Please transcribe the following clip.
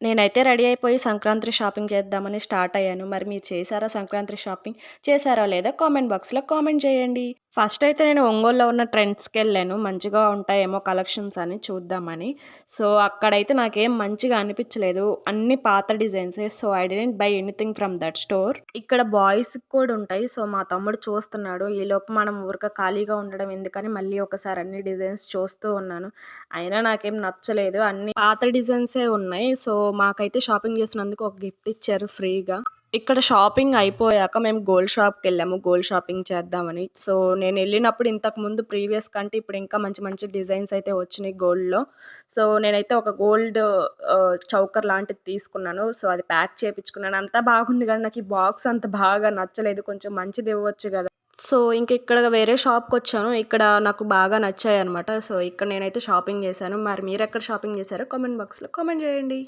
నేనైతే రెడీ అయిపోయి సంక్రాంతి షాపింగ్ చేద్దామని స్టార్ట్ అయ్యాను. మరి మీరు చేశారా సంక్రాంతి షాపింగ్? చేశారా లేదా? కామెంట్ బాక్స్‌లో కామెంట్ చేయండి. ఫస్ట్ అయితే నేను ఒంగోలులో ఉన్న ట్రెండ్స్‌కెళ్ళాను. మంచిగా ఉంటాయేమో కలెక్షన్స్ అని చూద్దామని. సో, అక్కడైతే నాకేం మంచిగా అనిపించలేదు. అన్నీ పాత డిజైన్సే. So, I didn't buy anything from that store. ఇక్కడ బాయ్స్‌కి కూడా ఉంటాయి. సో, మా తమ్ముడు చూస్తున్నాడు. ఈలోపు మనం ఊరికే ఖాళీగా ఉండడం ఎందుకని మళ్ళీ ఒకసారి అన్ని డిజైన్స్ చూస్తూ ఉన్నాను. అయినా నాకేం నచ్చలేదు. అన్నీ పాత డిజైన్సే ఉన్నాయి. సో, మాకైతే షాపింగ్ చేసినందుకు ఒక గిఫ్ట్ ఇచ్చారు ఫ్రీగా. ఇక్కడ షాపింగ్ అయిపోయాక మేము గోల్డ్ షాప్‌కెళ్ళాము. గోల్డ్ షాపింగ్ చేద్దామని. సో, నేనెళ్ళినప్పుడు ఇంతకుముందు ప్రీవియస్ కంటే ఇప్పుడు ఇంకా మంచి మంచి డిజైన్స్ అయితే వచ్చినాయి గోల్డ్‌లో. సో, నేనైతే ఒక గోల్డ్ చౌకర్ లాంటిది తీసుకున్నాను. సో, అది ప్యాక్ చేపిచ్చుకున్నాను. అంతా బాగుంది గానీ నాకు ఈ బాక్స్ అంత బాగా నచ్చలేదు. కొంచెం మంచిది ఇవ్వచ్చు గదా! సో, ఇంక ఇక్కడ వేరే షాప్‌కొచ్చాను. ఇక్కడ నాకు బాగా నచ్చాయన్నమాట. సో, ఇక్కడ నేనైతే షాపింగ్ చేశాను. మరి మీరెక్కడ షాపింగ్ చేశారో కామెంట్ బాక్స్‌లో కామెంట్ చేయండి.